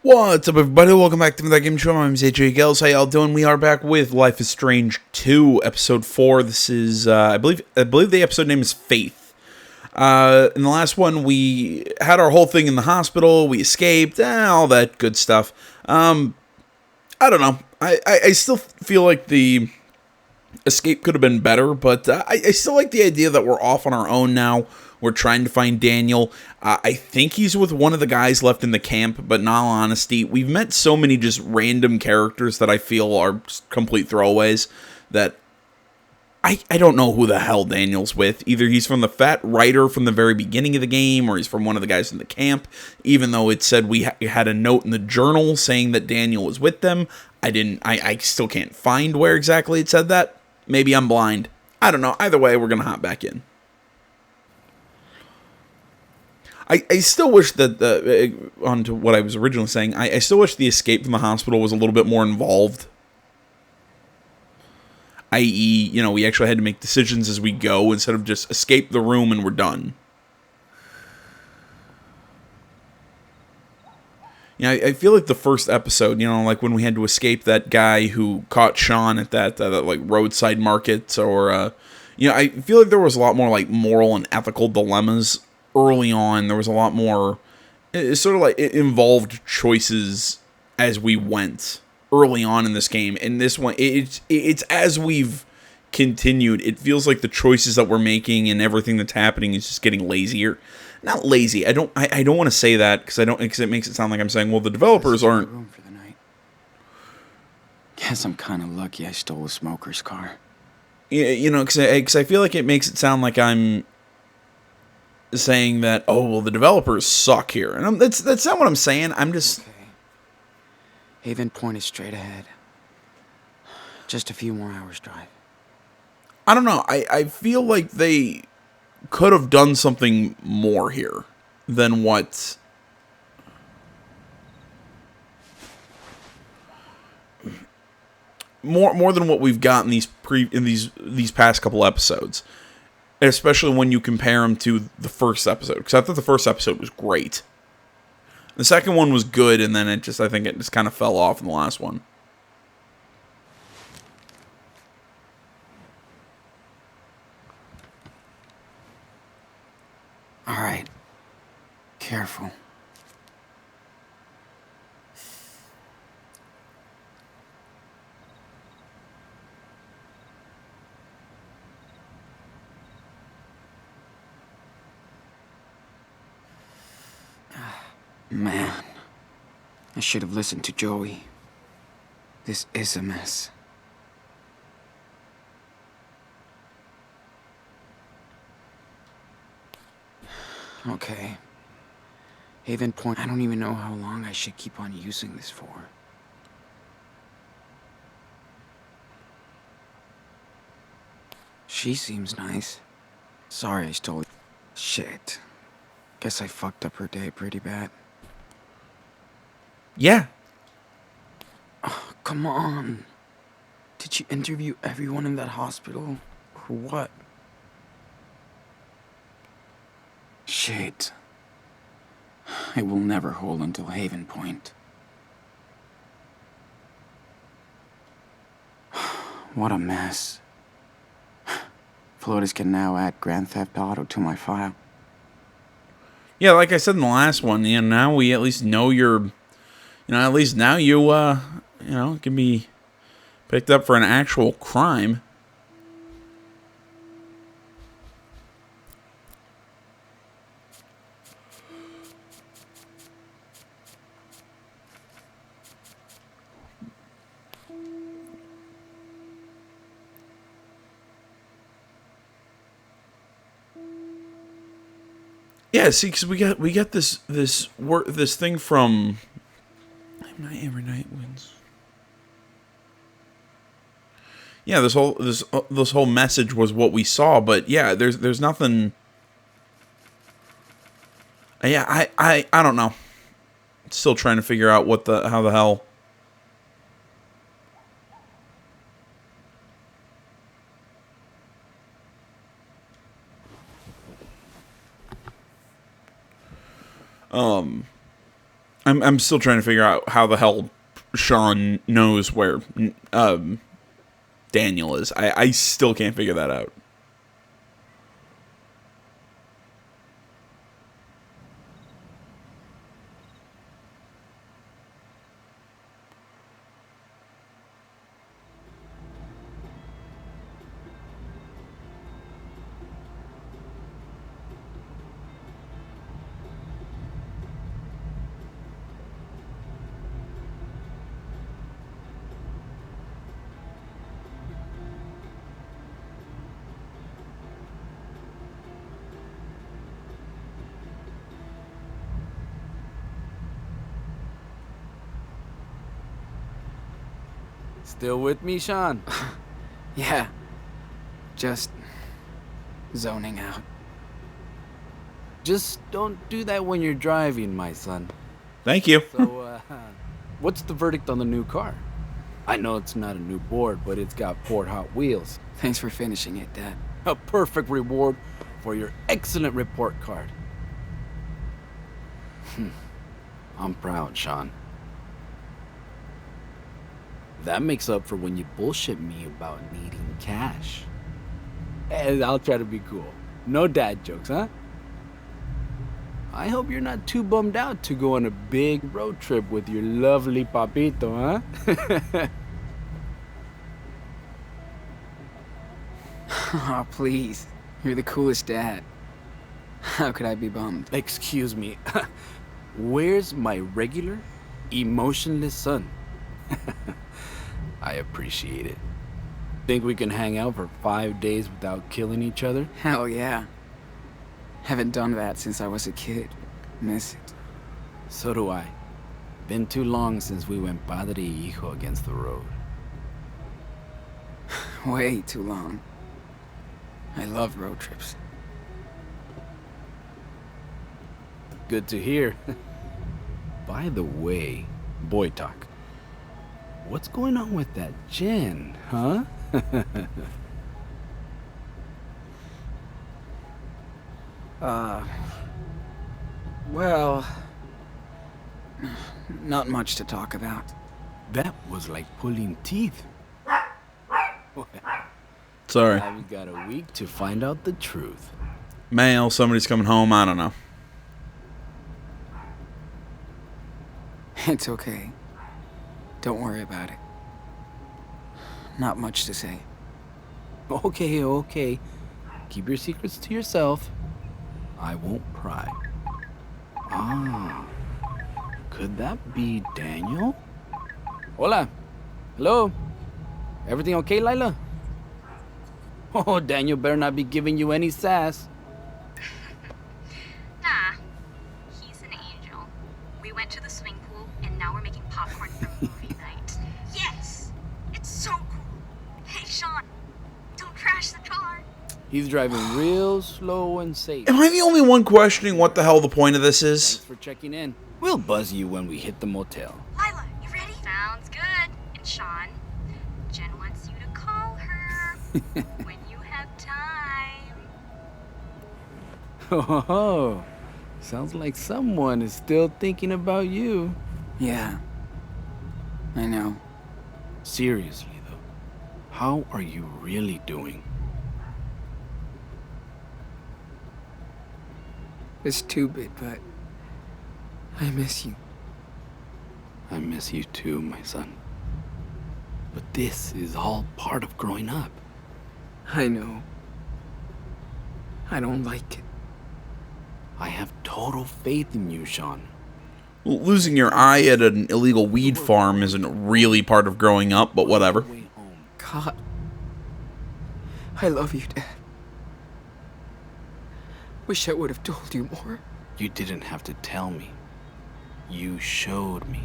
What's up, everybody? Welcome back to the Game Show. My name is AJ Gels. How y'all doing? We are back with Life is Strange 2, Episode 4. This is, I believe the episode name is Faith. In the last one, we had our whole thing in the hospital. We escaped, all that good stuff. I don't know. I still feel like the escape could have been better, but I still like the idea that we're off on our own now. We're trying to find Daniel. I think he's with one of the guys left in the camp, but in all honesty, we've met so many just random characters that I feel are complete throwaways that I don't know who the hell Daniel's with. Either he's from the fat writer from the very beginning of the game, or he's from one of the guys in the camp, even though it said we had a note in the journal saying that Daniel was with them. I still can't find where exactly it said that. Maybe I'm blind. I don't know. Either way, we're going to hop back in. I still wish that, on to what I was originally saying, I still wish the escape from the hospital was a little bit more involved. I.e., we actually had to make decisions as we go instead of just escape the room and we're done. I feel like the first episode, like when we had to escape that guy who caught Sean at that like roadside market, or, I feel like there was a lot more like moral and ethical dilemmas early on. There was a lot more, it's sort of like it involved choices as we went early on in this game. And this one, it's as we've continued, it feels like the choices that we're making and everything that's happening is just getting lazier. Not lazy. I don't want to say that because it makes it sound like I'm saying, well, the developers aren't. Room for the night. Guess I'm kind of lucky I stole a smoker's car. Because I feel like it makes it sound like I'm saying that, oh, well, the developers suck here. And that's not what I'm saying. I'm just... Okay. Haven Point is straight ahead. Just a few more hours drive. I don't know. I feel like they could have done something more here than what... More than what we've got in these past couple episodes. Especially when you compare them to the first episode. Because I thought the first episode was great. The second one was good, and then I think it just kind of fell off in the last one. All right. Careful. Man, I should have listened to Joey. This is a mess. Okay. Haven Point, I don't even know how long I should keep on using this for. She seems nice. Sorry I stole it. Shit. Guess I fucked up her day pretty bad. Yeah. Oh, come on. Did you interview everyone in that hospital? Or what? Shit. It will never hold until Haven Point. What a mess. Flotus can now add Grand Theft Auto to my file. Yeah, like I said in the last one, now we at least know you're... at least now you, can be picked up for an actual crime. Yeah, see, because we got this thing from... Every night wins. Yeah, this whole message was what we saw, but yeah, there's nothing. Yeah, I don't know. Still trying to figure out how the hell. I'm I'm still trying to figure out how the hell Sean knows where Daniel is. I still can't figure that out. Still with me, Sean? Yeah. Just zoning out. Just don't do that when you're driving, my son. Thank you. So, what's the verdict on the new car? I know it's not a new board, but it's got Ford Hot Wheels. Thanks for finishing it, Dad. A perfect reward for your excellent report card. I'm proud, Sean. That makes up for when you bullshit me about needing cash. And I'll try to be cool. No dad jokes, huh? I hope you're not too bummed out to go on a big road trip with your lovely papito, huh? Oh, please. You're the coolest dad. How could I be bummed? Excuse me. Where's my regular, emotionless son? I appreciate it. Think we can hang out for 5 days without killing each other? Hell yeah. Haven't done that since I was a kid. Miss it. So do I. Been too long since we went padre y hijo against the road. Way too long. I love road trips. Good to hear. By the way, boy talk. What's going on with that gin, huh? Well, not much to talk about. That was like pulling teeth. Sorry. Now we got a week to find out the truth. Mail, somebody's coming home, I don't know. It's okay. Don't worry about it. Not much to say. Okay. Keep your secrets to yourself. I won't pry. Ah. Could that be Daniel? Hola. Hello. Everything okay, Lila? Oh, Daniel better not be giving you any sass. Nah, he's an angel. We went to the swimming pool, and now we're making popcorn for movie night. Yes! It's so cool! Hey, Sean, don't crash the car! He's driving real slow and safe. Am I the only one questioning what the hell the point of this is? Thanks for checking in. We'll buzz you when we hit the motel. Lila, you ready? Sounds good. And Sean, Jen wants you to call her when you have time. Oh, sounds like someone is still thinking about you. Yeah. I know. Seriously, though, how are you really doing? It's stupid, but I miss you. I miss you too, my son. But this is all part of growing up. I know. I don't like it. I have total faith in you, Sean. Losing your eye at an illegal weed farm isn't really part of growing up, but whatever. Way home. God. I love you, Dad. Wish I would have told you more. You didn't have to tell me. You showed me.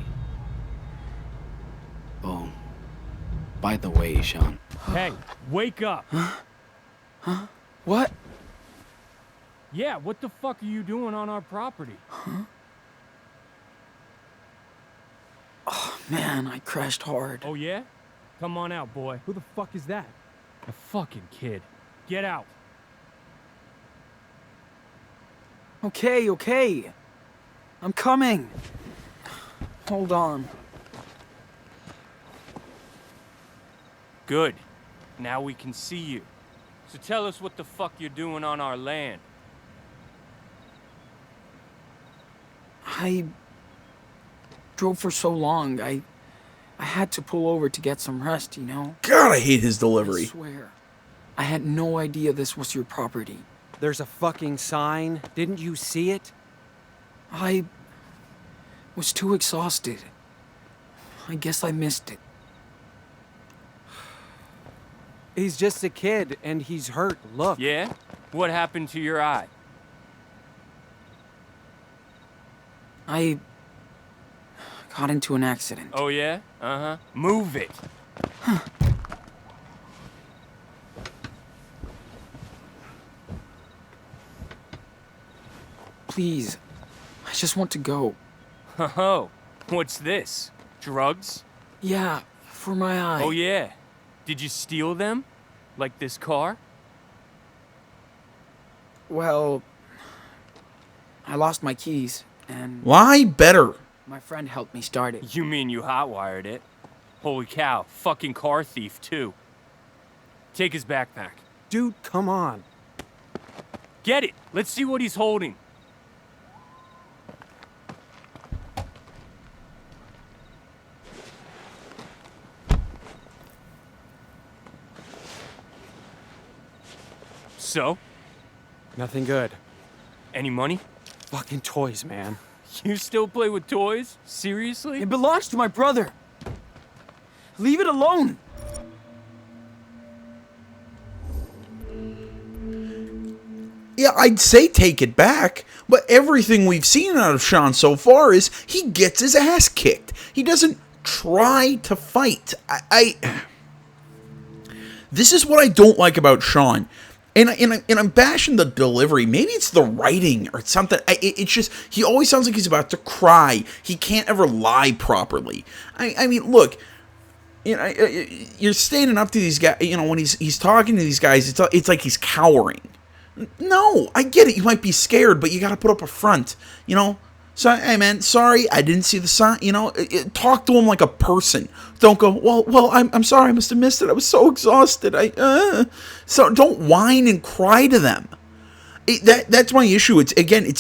Oh, by the way, Sean. Hey, wake up! What? Yeah, what the fuck are you doing on our property? Oh, man, I crashed hard. Oh yeah? Come on out, boy. Who the fuck is that? A fucking kid. Get out. Okay. I'm coming. Hold on. Good. Now we can see you. So tell us what the fuck you're doing on our land. I drove for so long. I had to pull over to get some rest, you know? God, I hate his I delivery. swear. I had no idea this was your property. There's a fucking sign. Didn't you see it? I was too exhausted. I guess I missed it. He's just a kid, and he's hurt. Look. Yeah? What happened to your eye? I got into an accident. Oh yeah? Uh-huh. Move it. Please, I just want to go. Oh, what's this? Drugs? Yeah, for my eye. Oh yeah. Did you steal them? Like this car? Well, I lost my keys, and Why better? my friend helped me start it. You mean you hotwired it? Holy cow, fucking car thief too. Take his backpack. Dude, come on. Get it! Let's see what he's holding. So, Nothing good. any money? Fucking toys, man. You still play with toys? Seriously? It belongs to my brother. Leave it alone. Yeah, I'd say take it back, but everything we've seen out of Sean so far is he gets his ass kicked. He doesn't try to fight. This is what I don't like about Sean. And I'm bashing the delivery. Maybe it's the writing or something. It's just, he always sounds like he's about to cry. He can't ever lie properly. I mean, look, you know, you're standing up to these guys, you know, when he's talking to these guys, it's like he's cowering. No, I get it. You might be scared, but you got to put up a front, you know? So, hey, man, sorry, I didn't see the sign, you know? Talk to him like a person. Don't go, well, I'm sorry, I must have missed it. I was so exhausted. So don't whine and cry to them. That's my issue. It's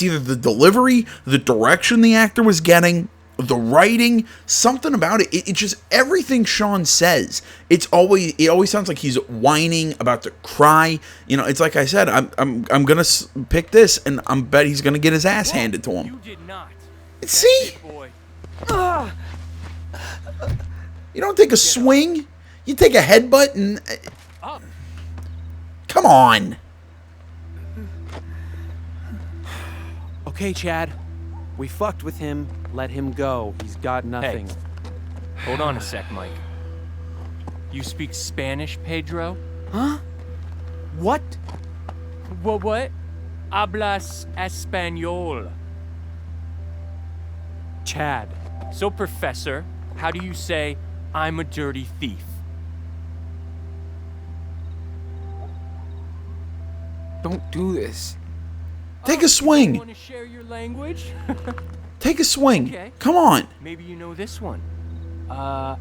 either the delivery, the direction the actor was getting, the writing, something about it. It just, everything Sean says, it always sounds like he's whining, about to cry. You know, it's like I said, I'm gonna pick this, and I'm bet he's gonna get his ass handed to him. You did not. See, Boy. you don't take a swing, you take a headbutt, and Up. come on. Okay, Chad. We fucked with him. Let him go. He's got nothing. Hold on a sec, Mike. You speak Spanish, Pedro? Huh? What? What? Hablas español. Chad. So, Professor, how do you say, I'm a dirty thief? Don't do this. Take a You swing. want to share your language? Take a swing. Okay. Come on. Maybe you know this one. I'm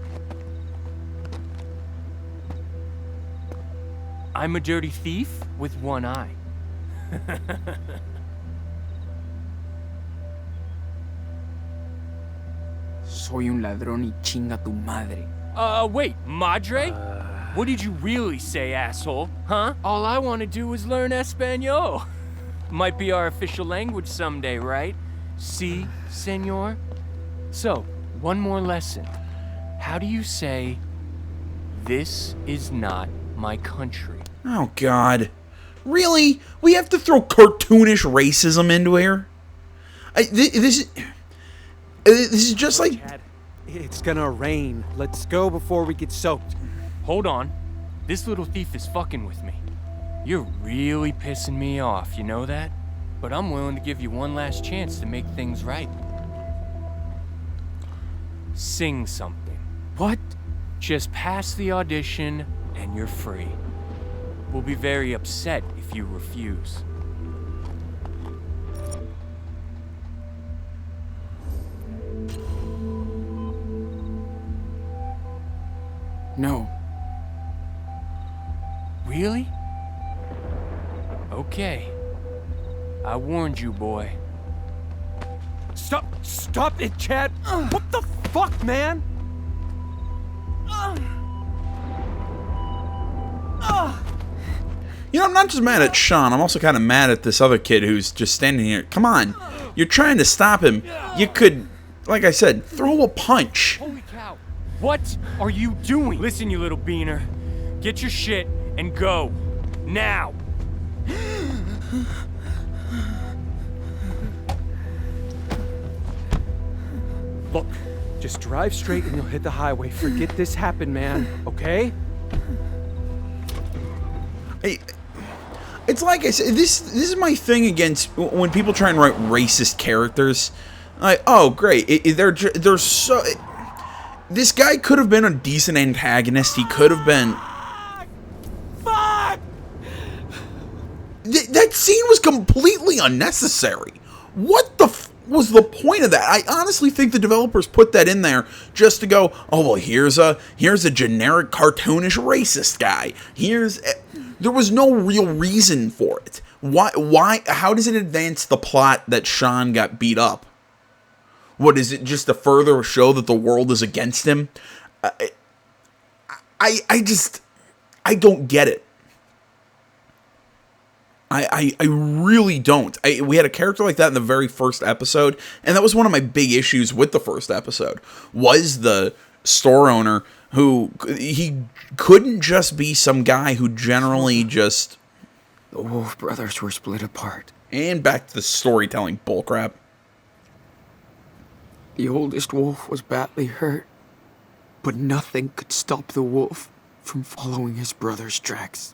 a dirty thief with one eye. Soy un ladrón y chinga tu madre. Wait, madre? What did you really say, asshole? Huh? All I want to do is learn Espanol. Might be our official language someday, right? Si, senor? So, one more lesson. How do you say, this is not my country? Oh, God. Really? We have to throw cartoonish racism into here? This is just like... Chad, it's gonna rain. Let's go before we get soaked. Hold on. This little thief is fucking with me. You're really pissing me off, you know that? But I'm willing to give you one last chance to make things right. Sing something. What? Just pass the audition and you're free. We'll be very upset if you refuse. No. Really? Okay. I warned you, boy. Stop it, Chad! What the fuck, man? You know, I'm not just mad at Sean, I'm also kind of mad at this other kid who's just standing here. Come on, you're trying to stop him. You could, like I said, throw a punch. Holy cow. What are you doing? Listen, you little beaner. Get your shit and go. Now. Look, just drive straight and you'll hit the highway. Forget this happened, man, okay? Hey, it's like I said, this is my thing against when people try and write racist characters. Like, oh great, they're so. This guy could have been a decent antagonist. He could have been. Fuck! That scene was completely unnecessary. What the was the point of that? I honestly think the developers put that in there just to go, oh well, here's a generic cartoonish racist guy. There was no real reason for it. Why? How does it advance the plot that Sean got beat up? What is it, just to further show that the world is against him? I don't get it. I really don't. We had a character like that in the very first episode, and that was one of my big issues with the first episode, was the store owner who, he couldn't just be some guy who generally just... The Wolf brothers were split apart. And back to the storytelling bullcrap. The oldest wolf was badly hurt, but nothing could stop the wolf from following his brother's tracks.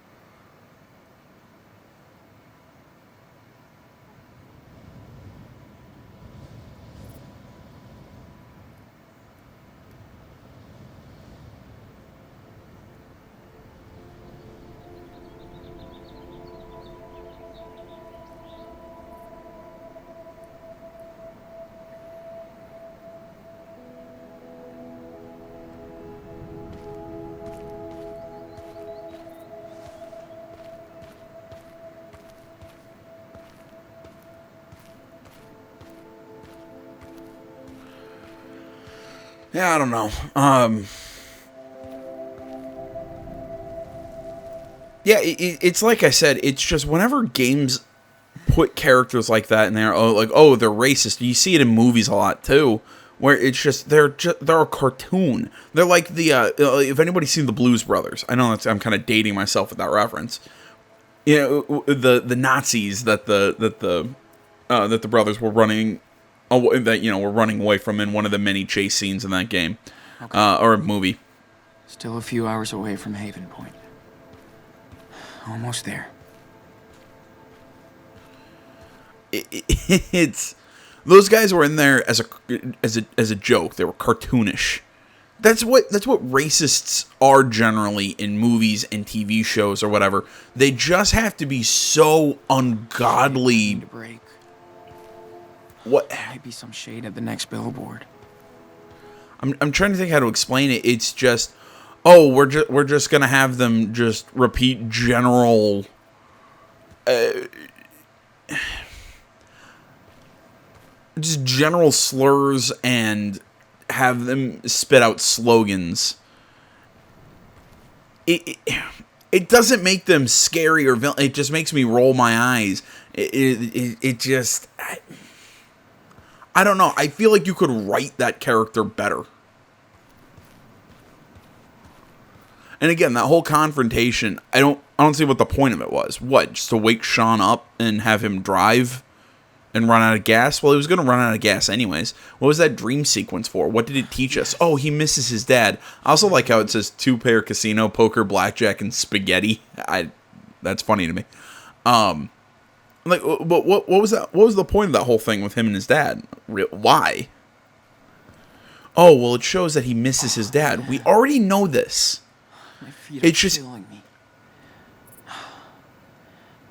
Yeah, I don't know. Yeah, it's like I said, it's just whenever games put characters like that in there, they're racist. You see it in movies a lot too, where it's just they're a cartoon. They're like the if anybody's seen the Blues Brothers, I know I'm kind of dating myself with that reference. You know, the Nazis that the brothers were running. That we're running away from in one of the many chase scenes in that game, or movie. Still a few hours away from Haven Point. Almost there. It's those guys were in there as a joke. They were cartoonish. That's what racists are generally in movies and TV shows or whatever. They just have to be so ungodly. To break. What? Might be some shade at the next billboard. I'm trying to think how to explain it. It's just, we're just gonna have them just repeat general, just general slurs and have them spit out slogans. It doesn't make them scary or villain. It just makes me roll my eyes. It just. I don't know. I feel like you could write that character better. And again, that whole confrontation, I don't see what the point of it was. What, just to wake Sean up and have him drive and run out of gas? Well, he was going to run out of gas anyways. What was that dream sequence for? What did it teach us? Oh, he misses his dad. I also like how it says 2-pair casino, poker, blackjack, and spaghetti. That's funny to me. Like, but what was that? What was the point of that whole thing with him and his dad? Why? Oh, well, it shows that he misses his dad. We already know this. My feet It's are just killing me.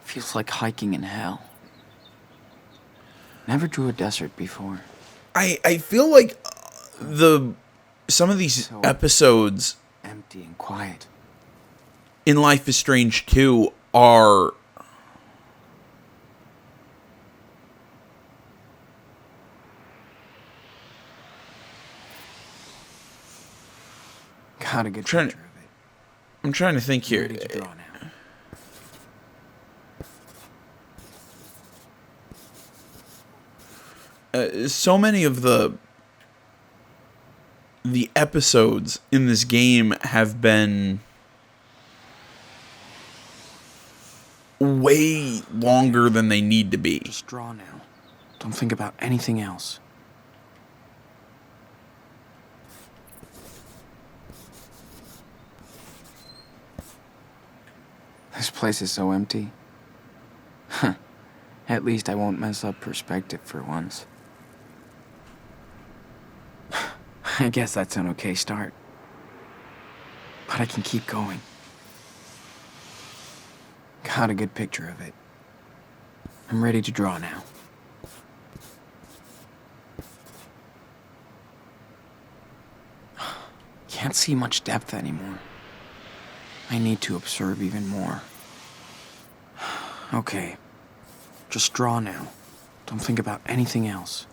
Feels like hiking in hell. Never drew a desert before. I feel like some of these episodes Empty. empty and quiet. in Life is Strange 2 are Got a good Trying- picture of it. I'm trying to think here. Ready to draw now. So many of the episodes in this game have been way longer than they need to be. Just draw now. Don't think about anything else. This place is so empty. At least I won't mess up perspective for once. I guess that's an okay start. But I can keep going. Got a good picture of it. I'm ready to draw now. Can't see much depth anymore. I need to observe even more. Okay. Just draw now. Don't think about anything else.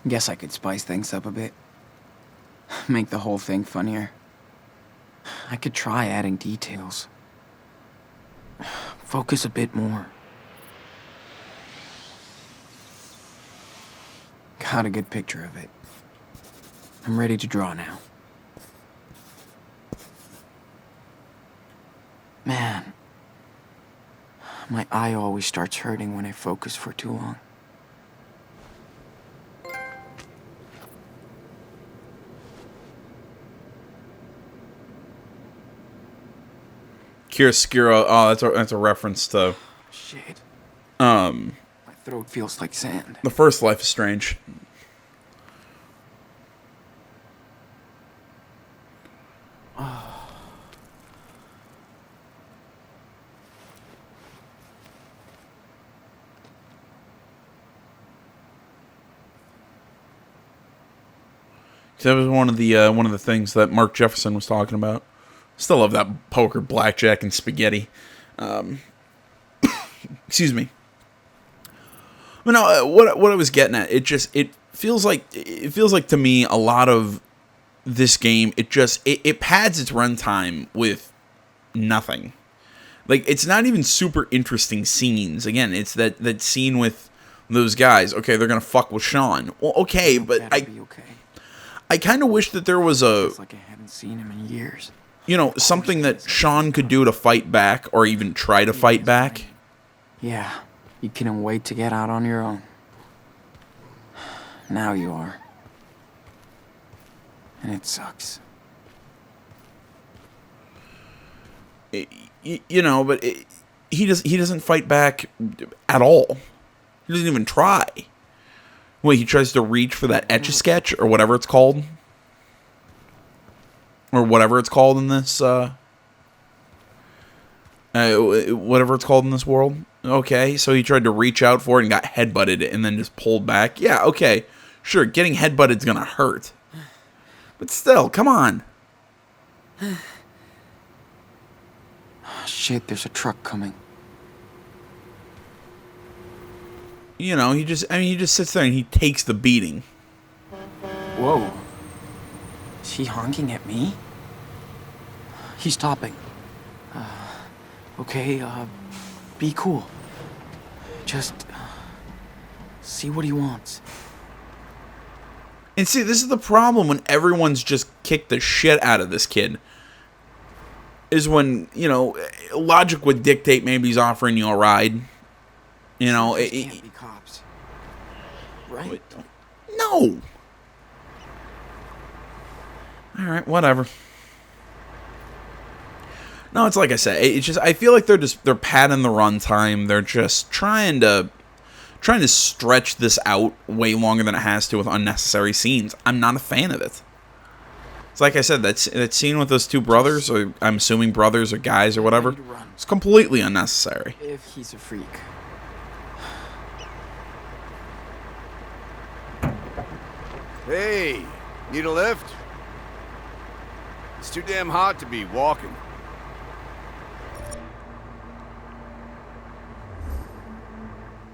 Guess I could spice things up a bit. Make the whole thing funnier. I could try adding details. Focus a bit more. Got a good picture of it. I'm ready to draw now. Man, my eye always starts hurting when I focus for too long. Chiaroscuro. Oh, that's a reference to Shit, my my throat feels like sand. the first Life is Strange. That was one of the things that Mark Jefferson was talking about. Still love that poker, blackjack, and spaghetti. Excuse me. But no, what I was getting at, it feels like to me a lot of this game, it pads its runtime with nothing. Like, it's not even super interesting scenes. Again, it's that scene with those guys. Okay, they're gonna fuck with Sean. Well, okay, but That'll be okay. I kind of wish that there was It's like I haven't seen him in years. something that Sean could do to fight back, or even try to fight back. Yeah, you couldn't wait to get out on your own. Now you are. And it sucks. But he doesn't fight back at all. He doesn't even try. Wait, he tries to reach for that Etch-a-Sketch, or whatever it's called. Or whatever it's called in this, whatever it's called in this world. Okay, so he tried to reach out for it and got headbutted and then just pulled back. Yeah, okay. Sure, getting headbutted is gonna hurt. But still, come on. Shit, there's a truck coming. He just sits there and he takes the beating. Whoa. Is he honking at me? He's stopping. Okay, be cool. Just see what he wants. And see, this is the problem when everyone's just kicked the shit out of this kid. Is when, logic would dictate maybe he's offering you a ride. These can't be cops. Right? No. All right, whatever. No, it's like I said. It's just, I feel like they're padding the runtime. They're just trying to stretch this out way longer than it has to with unnecessary scenes. I'm not a fan of it. It's like I said, that scene with those two brothers, or I'm assuming brothers or guys or whatever, it's completely unnecessary. If he's a freak. Hey, need a lift? It's too damn hot to be walking.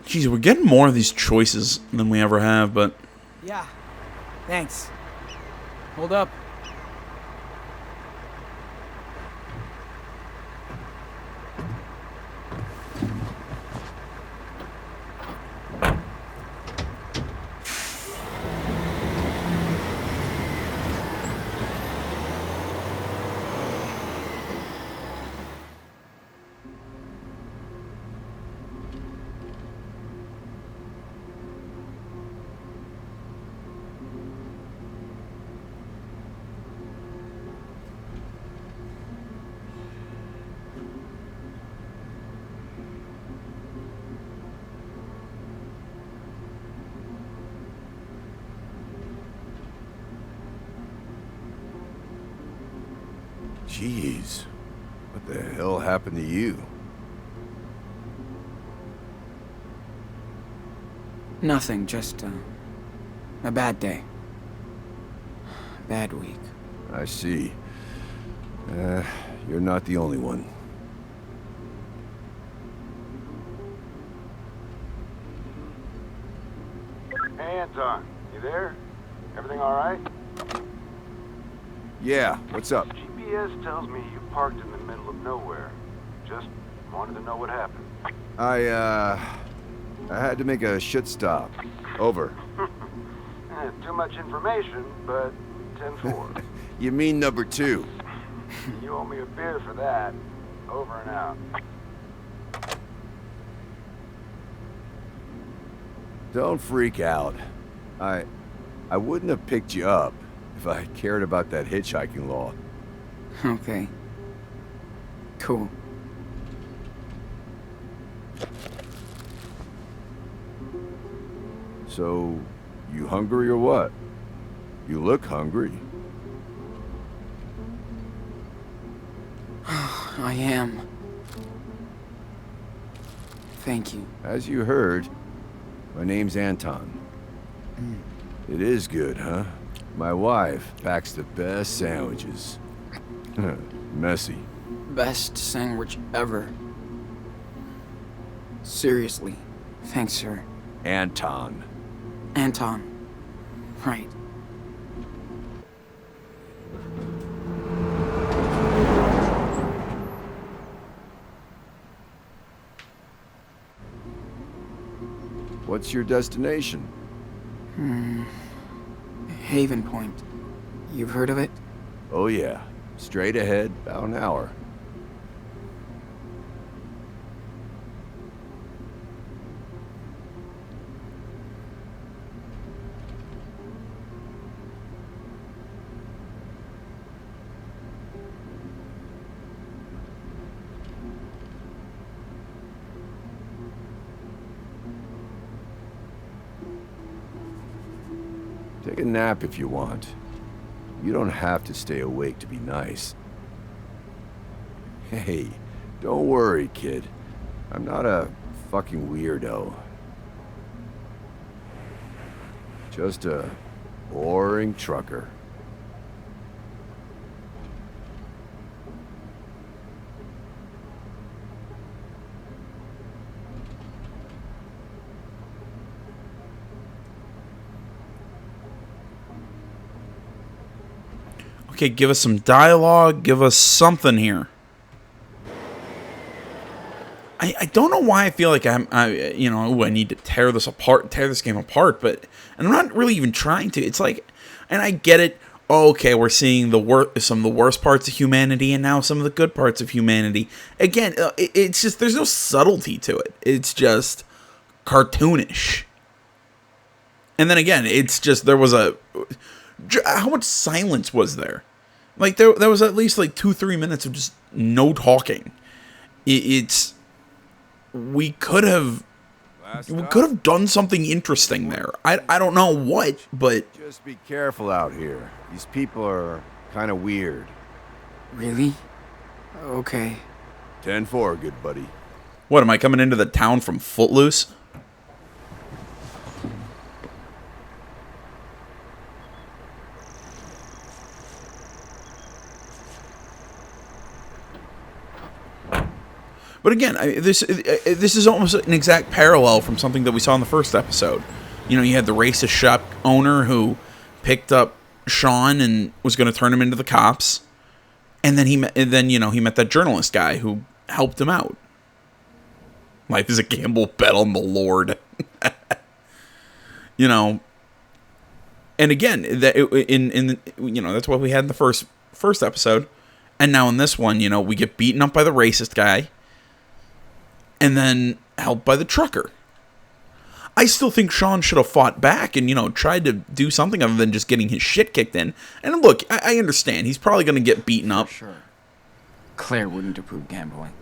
Jeez, we're getting more of these choices than we ever have, but... Yeah. Thanks. Hold up. Jeez, what the hell happened to you? Nothing, just a bad day. Bad week. I see. You're not the only one. Hey, Anton. You there? Everything all right? Yeah, what's up? GPS tells me you parked in the middle of nowhere. Just wanted to know what happened. I had to make a shit stop. Over. Too much information, but 10-4. You mean number 2? You owe me a beer for that. Over and out. Don't freak out. I wouldn't have picked you up if I cared about that hitchhiking law. Okay. Cool. So, you hungry or what? You look hungry. I am. Thank you. As you heard, my name's Anton. It is good, huh? My wife packs the best sandwiches. Messy. Best sandwich ever. Seriously. Thanks, sir. Anton. Anton. Right. What's your destination? Haven Point. You've heard of it? Oh yeah. Straight ahead, about an hour. Take a nap if you want. You don't have to stay awake to be nice. Hey, don't worry, kid. I'm not a fucking weirdo. Just a boring trucker. Okay, give us some dialogue. Give us something here. I don't know why I feel like I need to tear this game apart, but and I'm not really even trying to. It's like, and I get it. Okay, we're seeing some of the worst parts of humanity, and now some of the good parts of humanity. Again, it's just there's no subtlety to it. It's just cartoonish. And then again, it's just there was how much silence was there? Like there was at least like 2-3 minutes of just no talking. We could have done something interesting there. I don't know what, but Just be careful out here. These people are kind of weird. Really? Okay. 10-4, good buddy. what am I coming into the town from Footloose? But again, this is almost an exact parallel from something that we saw in the first episode. You know, you had the racist shop owner who picked up Sean and was going to turn him into the cops, and then he met that journalist guy who helped him out. Life is a gamble, bet on the Lord. You know, and again, that's what we had in the first episode, and now in this one, you know, we get beaten up by the racist guy, and then helped by the trucker. I still think Sean should have fought back and, you know, tried to do something other than just getting his shit kicked in. And look, I understand he's probably going to get beaten up. Sure. Claire wouldn't approve gambling.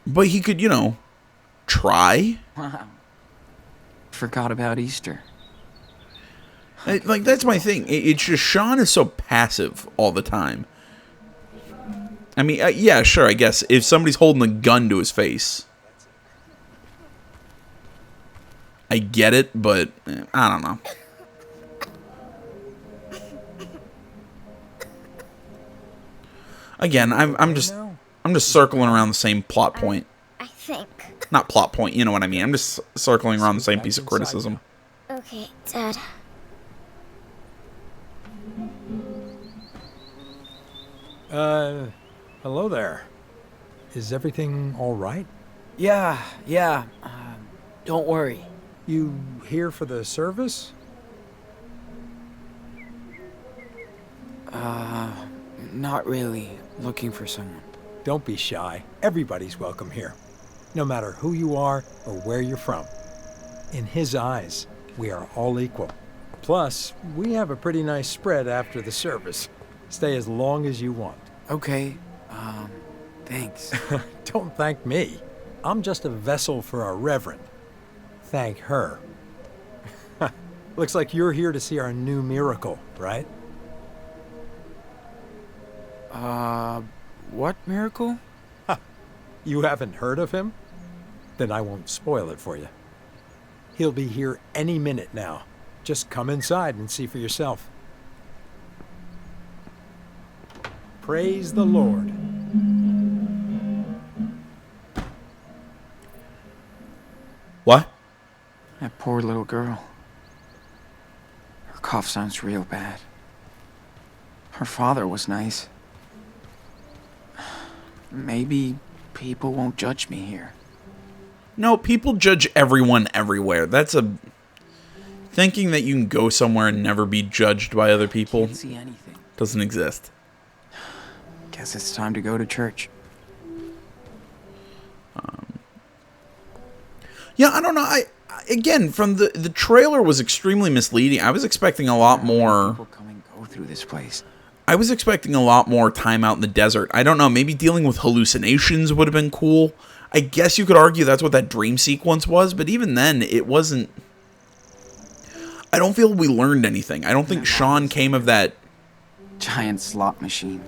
But he could, you know, try. Wow. Forgot about Easter. Like, that's my thing. It's just Sean is so passive all the time. I mean, yeah, sure, I guess. If somebody's holding a gun to his face, I get it, but I don't know. Again, I'm just circling around the same plot point. I think. Not plot point, you know what I mean. I'm just circling around the same piece of criticism. Okay, Dad. Hello there. Is everything all right? Yeah. Don't worry. You here for the service? Not really. Looking for someone. Don't be shy. Everybody's welcome here, no matter who you are or where you're from. In his eyes, we are all equal. Plus, we have a pretty nice spread after the service. Stay as long as you want. Okay. Thanks. Don't thank me. I'm just a vessel for our Reverend. Thank her. Looks like you're here to see our new miracle, right? What miracle? You haven't heard of him? Then I won't spoil it for you. He'll be here any minute now. Just come inside and see for yourself. Praise the Lord. What? That poor little girl. Her cough sounds real bad. Her father was nice. Maybe people won't judge me here. No, people judge everyone everywhere. That's thinking that you can go somewhere and never be judged by other people Can't see anything. doesn't exist. Guess it's time to go to church. Yeah, I don't know. Again, from the trailer was extremely misleading. I was expecting a lot more. People come and go through this place. I was expecting a lot more time out in the desert. I don't know. Maybe dealing with hallucinations would have been cool. I guess you could argue that's what that dream sequence was, but even then, it wasn't. I don't feel we learned anything. I don't think Sean came of that. Giant slot machine.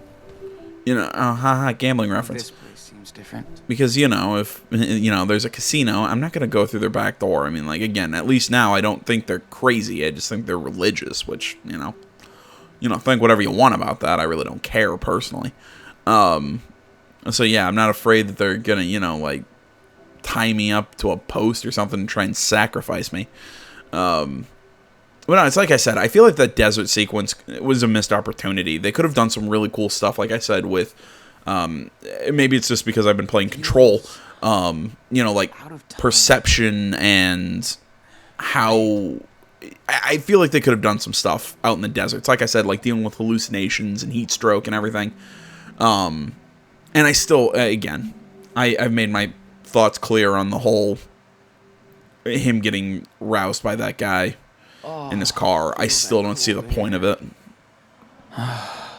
You know, gambling reference. This place seems different. Because, you know, if, you know, there's a casino, I'm not going to go through their back door. I mean, like, again, at least now I don't think they're crazy. I just think they're religious, which, you know, think whatever you want about that. I really don't care personally. So, yeah, I'm not afraid that they're going to, you know, like, tie me up to a post or something and try and sacrifice me. But no, it's like I said, I feel like that desert sequence was a missed opportunity. They could have done some really cool stuff, like I said, with, maybe it's just because I've been playing Control, you know, like, perception and how, I feel like they could have done some stuff out in the deserts. Like I said, like, dealing with hallucinations and heat stroke and everything. And I still, again, I've made my thoughts clear on the whole, him getting roused by that guy in his car. I still don't see the point of it.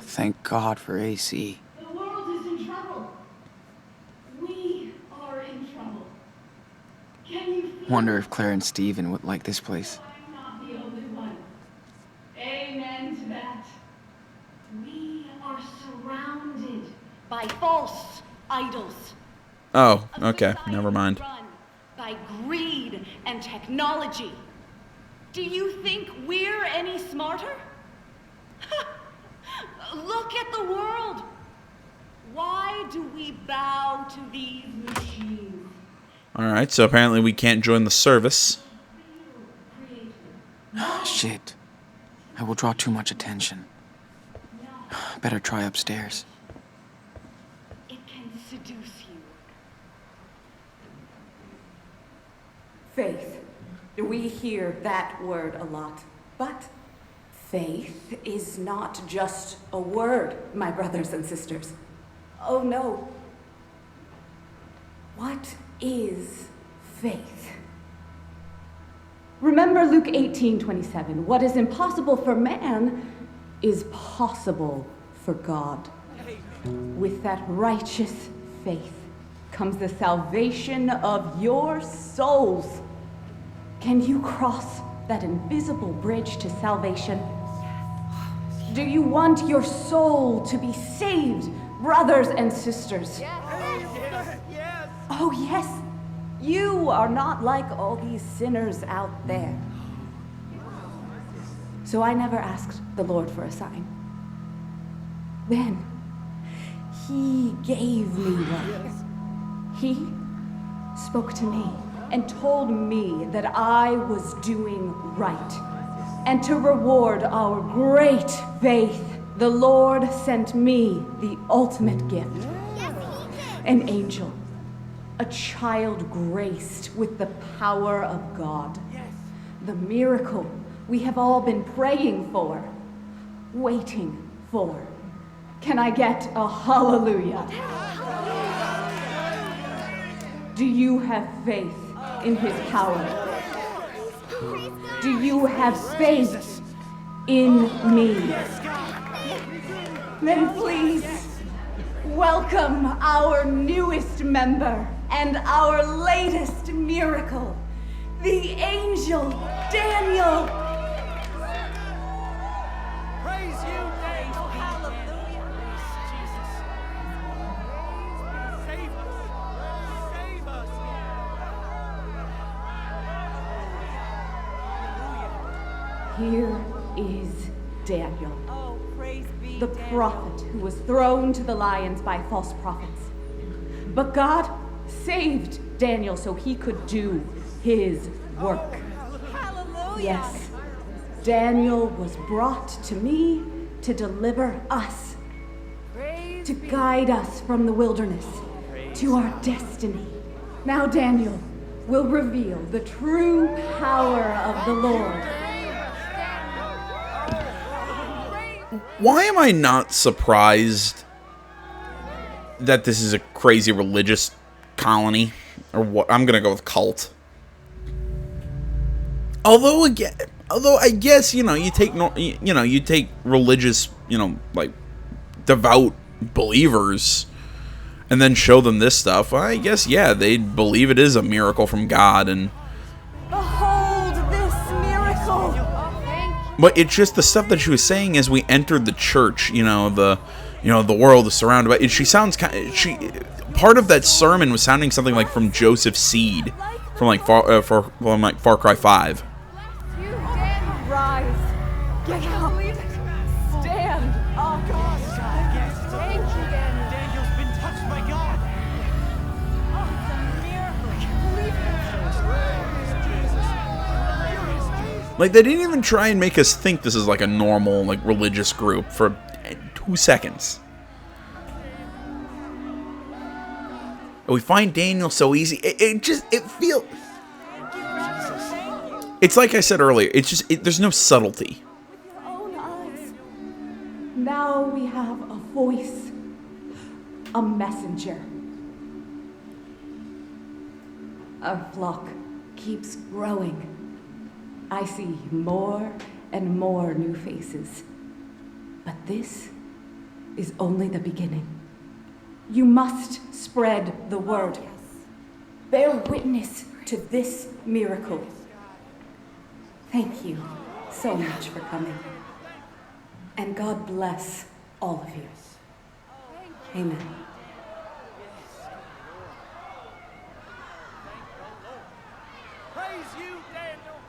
Thank God for AC. The world is in trouble. We are in trouble. Can you feel Wonder if Claire and Steven would like this place. I'm not the only one. Amen to that. We are surrounded by false idols. Oh, A okay, society never mind. run by greed and technology. Do you think we're any smarter? Look at the world. Why do we bow to these machines? Alright, so apparently we can't join the service. Shit. I will draw too much attention. Better try upstairs. It can seduce you. Faith. We hear that word a lot. But faith is not just a word, my brothers and sisters. Oh no. What is faith? Remember Luke 18:27. What is impossible for man is possible for God. With that righteous faith comes the salvation of your souls. Can you cross that invisible bridge to salvation? Do you want your soul to be saved, brothers and sisters? Yes. Oh, yes. You are not like all these sinners out there. So I never asked the Lord for a sign. Then, He gave me one. He spoke to me and told me that I was doing right. And to reward our great faith, the Lord sent me the ultimate gift. An angel. A child graced with the power of God. The miracle we have all been praying for, waiting for. Can I get a hallelujah? Do you have faith in His power? Do you have faith in me? Then please welcome our newest member and our latest miracle, the angel Daniel. Praise you, Daniel. Hallelujah. Jesus. Save us. Save us. Here is Daniel, Oh, praise be the prophet who was thrown to the lions by false prophets. But God saved Daniel so he could do his work. Hallelujah. Yes, Daniel was brought to me to deliver us, Praise to guide us from the wilderness to our destiny. Now Daniel will reveal the true power of the Lord. Why am I not surprised that this is a crazy religious colony? Or what? I'm gonna go with cult. Although I guess, you take religious, like devout believers and then show them this stuff. I guess, yeah, they believe it is a miracle from God, and Behold this miracle! but it's just the stuff that she was saying as we entered the church. The world is surrounded by it. She sounds part of that sermon was sounding something like from Joseph Seed from Far Cry 5. You Daniel, rise! Get up! Stand! Oh God! Thank you, Daniel. Daniel's been touched by God. Oh, it's a miracle. I can't believe it. Like, they didn't even try and make us think this is like a normal, like, religious group for 2 seconds. And we find Daniel so easy. It feels. It's like I said earlier. It's just there's no subtlety. With your own eyes. Now we have a voice, a messenger. Our flock keeps growing. I see more and more new faces. But this is only the beginning. You must spread the word. Bear witness to this miracle. Thank you so much for coming. And God bless all of you. Amen. Praise you, Daniel.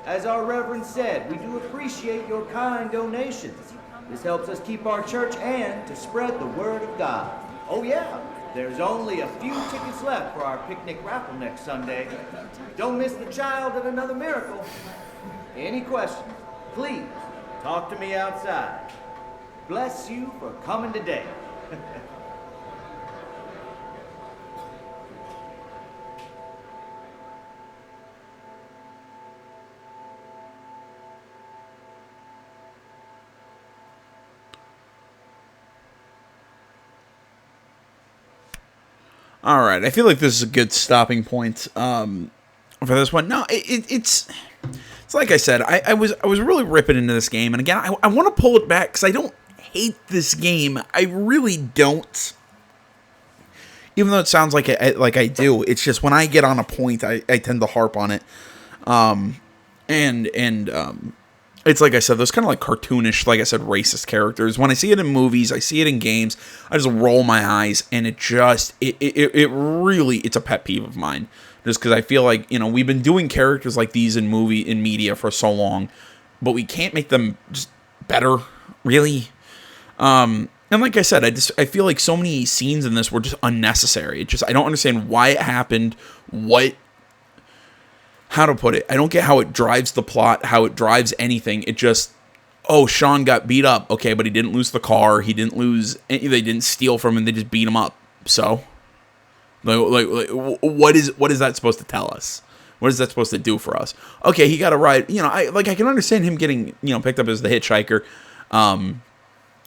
As our Reverend said, we do appreciate your kind donations. This helps us keep our church and to spread the word of God. Oh yeah, there's only a few tickets left for our picnic raffle next Sunday. Don't miss the child at another miracle. Any questions, please talk to me outside. Bless you for coming today. All right, I feel like this is a good stopping point for this one. No, it's like I said, I was really ripping into this game, and again, I want to pull it back because I don't hate this game. I really don't. Even though it sounds like I do, it's just when I get on a point, I tend to harp on it. It's like I said, those kind of like cartoonish, like I said, racist characters. When I see it in movies, I see it in games, I just roll my eyes, and it really, it's a pet peeve of mine. Just because I feel like, we've been doing characters like these in media for so long, but we can't make them just better, really. And like I said, I feel like so many scenes in this were just unnecessary. I don't understand why it happened, how to put it. I don't get how it drives the plot, how it drives anything. It just, Sean got beat up. Okay, but he didn't lose the car. They didn't steal from him. They just beat him up. So, like what is that supposed to tell us? What is that supposed to do for us? Okay, he got a ride. I can understand him getting, picked up as the hitchhiker.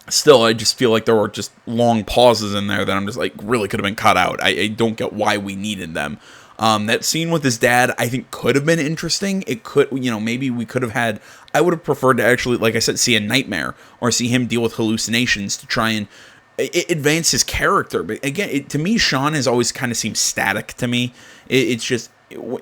Still, I just feel like there were just long pauses in there that I'm just like, really could have been cut out. I don't get why we needed them. That scene with his dad, I think, could have been interesting. It could, maybe we could have had, I would have preferred to actually, like I said, see a nightmare or see him deal with hallucinations to try and advance his character. But again, to me, Sean has always kind of seemed static to me. It's just,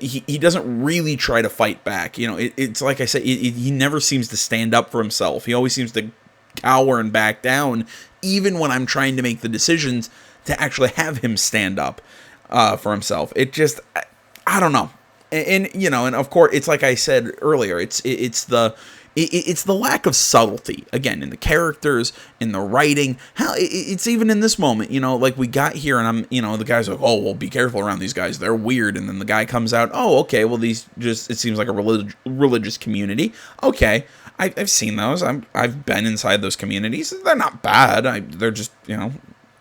he doesn't really try to fight back. It's like I said, he never seems to stand up for himself. He always seems to cower and back down, even when I'm trying to make the decisions to actually have him stand up for himself. It just, I don't know. And of course, it's like I said earlier, it's the lack of subtlety, again, in the characters, in the writing. Hell, it's even in this moment, like we got here and I'm, the guy's like, oh, well, be careful around these guys. They're weird. And then the guy comes out, oh, okay, well, it seems like a religious community. Okay. I've seen those. I've been inside those communities. They're not bad. They're just,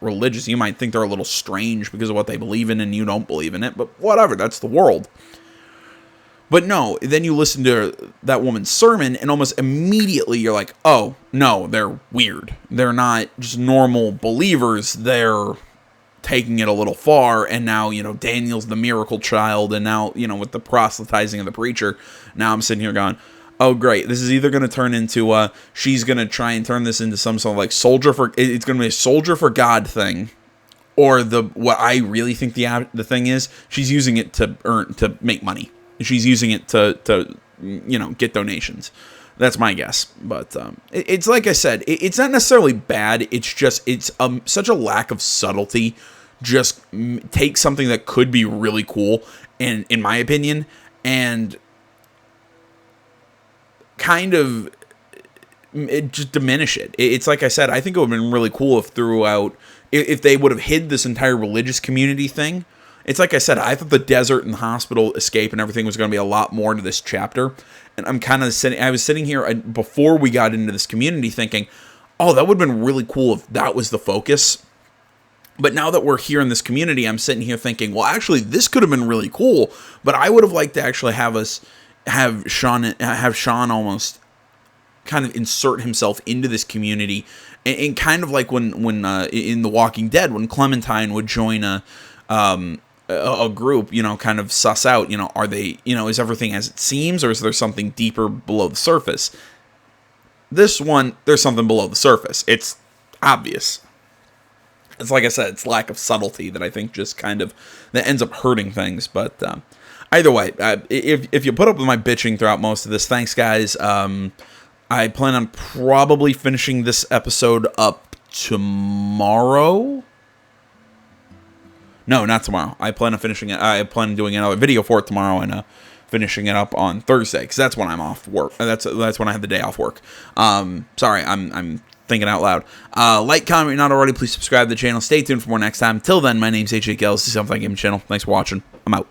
religious. You might think they're a little strange because of what they believe in and you don't believe in it, but whatever, that's the world. But no, then you listen to that woman's sermon and almost immediately you're like, oh, no, they're weird. They're not just normal believers. They're taking it a little far, and now, Daniel's the miracle child, and now, with the proselytizing of the preacher, now I'm sitting here going, oh, great, this is either going to turn into, she's going to try and turn this into some sort of like it's going to be a soldier for God thing, or what I really think the thing is, she's using it to make money. She's using it to get donations. That's my guess. But it's like I said, it's not necessarily bad. It's just, it's such a lack of subtlety. Just take something that could be really cool, and in my opinion, and kind of just diminish it. It's like I said, I think it would have been really cool if they would have hid this entire religious community thing. It's like I said, I thought the desert and the hospital escape and everything was going to be a lot more to this chapter. And I was sitting here before we got into this community thinking, oh, that would have been really cool if that was the focus. But now that we're here in this community, I'm sitting here thinking, well, actually, this could have been really cool, but I would have liked to actually have Sean almost kind of insert himself into this community, and kind of like when in The Walking Dead, when Clementine would join a group, kind of suss out, are they, is everything as it seems, or is there something deeper below the surface? This one, there's something below the surface. It's obvious. It's like I said, it's lack of subtlety that I think just kind of that ends up hurting things. But either way, if you put up with my bitching throughout most of this, thanks, guys. I plan on probably finishing this episode up tomorrow. No, not tomorrow. I plan on finishing it. I plan on doing another video for it tomorrow and finishing it up on Thursday, because that's when I'm off work. That's when I have the day off work. Sorry, I'm thinking out loud. Like, comment, if you're not already. Please subscribe to the channel. Stay tuned for more next time. Till then, my name's AJ Gels. This is Something Game Channel. Thanks for watching. I'm out.